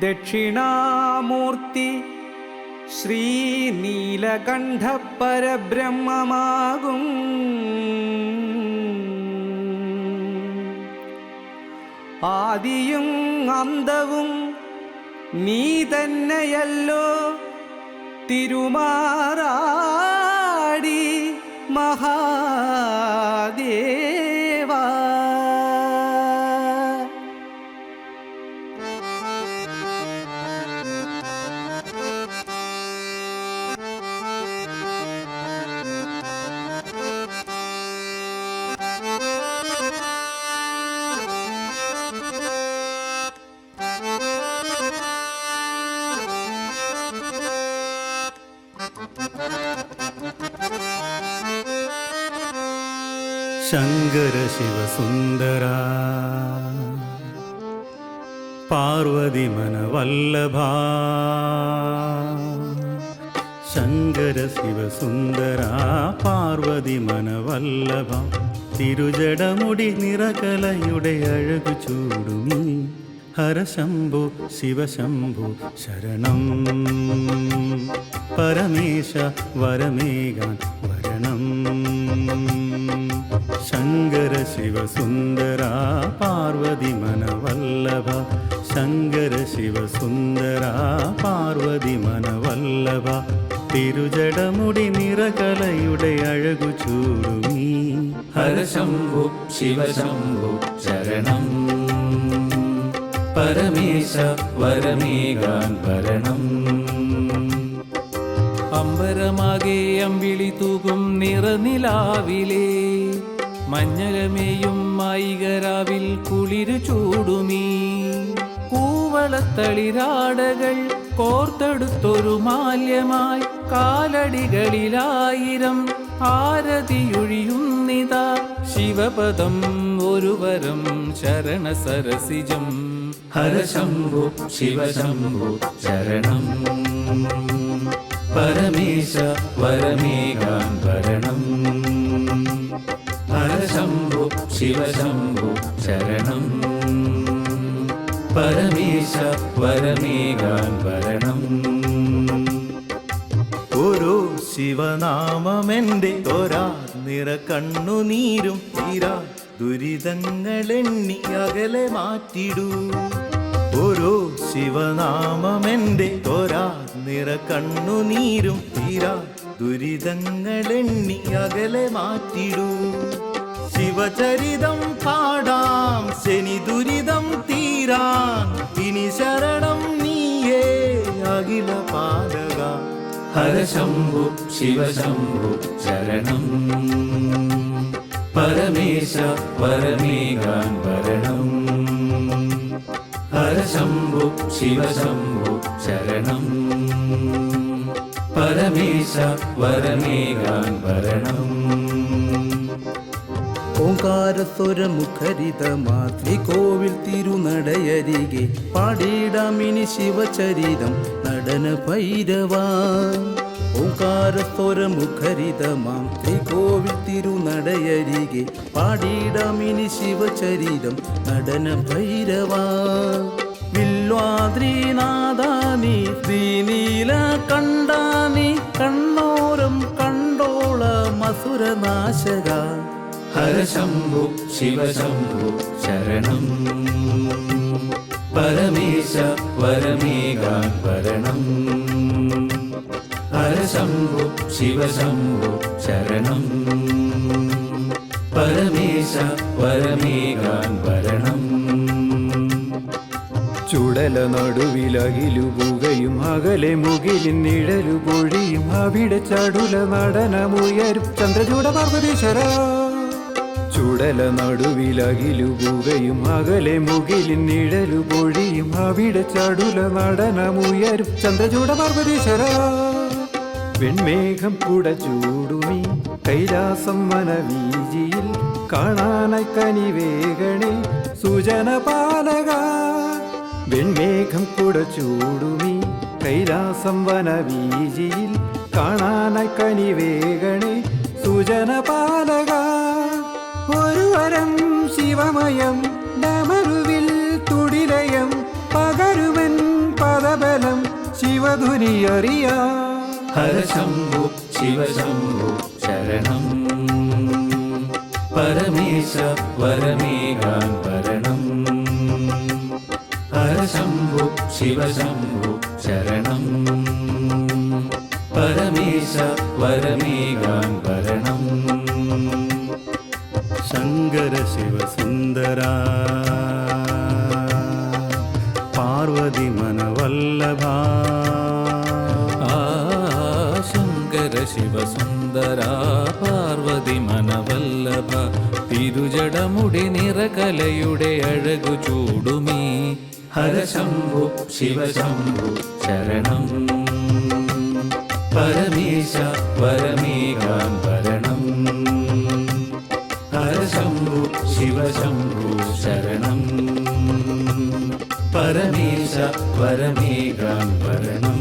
ദക്ഷിണാമൂർത്തി ശ്രീനീലകണ്ഠ പരബ്രഹ്മമാകും ആദിയും അന്തവും നീ തന്നെയല്ലോ തിരുമാറാടി മഹാദേവാ. ശങ്കര ശിവസുന്ദര പാർവതി മനവല്ലഭ ശങ്കര ശിവസുന്ദര പാർവതി മനവല്ലഭ തിരുജടമുടി നിറകലയുടെ അഴകു ചൂടുമീ ഹരശംഭോ ശിവശംഭോ ശരണം പരമേശ വരമേകാൻ വരണം ശങ്കര ശിവസുന്ദര പാർവതി മനവല്ലഭ ശങ്കര ശിവസുന്ദര പാർവതി മനവല്ലഭ തിരുജടമുടി നിറകലയുടെ അഴകു ചൂടുമീ ഹരശംഭോ ശിവശംഭോ ശരണം പരമേശ വരമേകാൻ വരണം അമ്പരമാകെ അമ്പിളി തൂകും നിറനിലാവിലേ മഞ്ഞലമേയും മായികരാവിൽ കുളിരു ചൂടുമീ കൂവളത്തളിരാടകൾ കോർത്തെടുത്തൊരു മാല്യമായി കാലടികളിലായിരം ആരതിയൊഴിയുന്നിതാ ശിവപദം ഒരു വരം ശരണസരസിജം ഹരശംഭോ ശിവശംഭോ ശരണം പരമേശ വരമേകാൻ വരണം ഹരശംഭോ ശിവശംഭോ ശരണം പരമേശ വരമേകാൻ വരണം ഓരോ ശിവനാമമെന്റെ തോരാ നിറ കണ്ണുനീരും തീരാ ദുരിതങ്ങളെണ്ണി അകലെ മാറ്റിടൂ ഓരോ ശിവനാമമെന്റെ തോരാ നിറ കണ്ണുനീരും തീരാ ദുരിതങ്ങളെണ്ണി അകലെ മാറ്റിടൂ ശിവചരിതം പാടാം ശനി ദുരിതം തീരാൻ ഇനി ശരണം നീയേ അഖില പാലക ഹരശംഭോ ശിവശംഭോ ശരണം പരമേശ വരമേകാൻ വരണം ഹരശംഭോ ശിവശംഭോ ശരണം പരമേശ വരമേകാൻ വരണം ഓംകാരസ്വരമുഖരിത മാതൃ കോവിൽ തിരുനടയരികെ പാടിയിടാമിനി ശിവചരിതം നടന ഭൈരവ ഓംകാരസ്വരമുഖരിത മാതൃ കോവിൽ തിരുനടയരികെ പാടിയിടാമിനി ശിവചരിതം നടന ഭൈരവ വില്വാദ്രീനാഥാനി ശ്രീനീല കണ്ടാനി കണ്ണോരം കണ്ടോള മസുരനാശക ഹരശംഭോ ശിവശംഭോ ശരണം പരമേശ വരമേകാൻ വരണം ഹരശംഭോ ശിവശംഭോ ശരണം പരമേശ വരമേകാൻ വരണം ചുടല നടുവിലകിലു പുകയും അകലെ മുകിലിൻ നിഴലു പൊഴിയും അവിടെ ചടുല നടനമുയരും ചന്ദ്രചൂട പാർവതീശ്വര ചുടല നടുവിലകിലു പുകയും അകലെ മുകിലിൻ നിഴലു പൊഴിയും അവിടെ ചടുല നടനമുയരും ചന്ദ്രചൂട പാർവതീശ്വര വെൺമേഘം കുട ചൂടുമീ കൈലാസം വനവീജിയിൽ കാണാനായി കനിവേഗണേ സുജന പാലക വെൺമേഘം കുട ചൂടുമീ കൈലാസം വനവീജിയിൽ കാണാനായി കനിവേഗണേ സുജന പാലക ഒരു വരം ശിവമയം ഡമരുവിൽ തുടിലയം പകരുവൻ ശംഖധ്വനി അറിയാ ഹര ശംഭു ശിവശംഭു ശരണം പരമേശ വരമേകാൻ വരണം ഹര ശംഭു ശിവശംഭു ശരണം പരമേശ വരമേകാൻ വരണം ശങ്കര ശിവസുന്ദര പാർവതി മനവല്ലഭ ശങ്കര ശിവസുന്ദര പാർവതി മനവല്ലഭ തിരുജടമുടി നിറകലയുടെ അഴകു ചൂടുമീ ഹര ശംഭു ശിവശംഭു ശരണം പരമേശ വരമേകാൻ വരണം ഹര ശംഭു ശിവശംഭു ശരണം പരമേശ വരമേകാൻ വരണം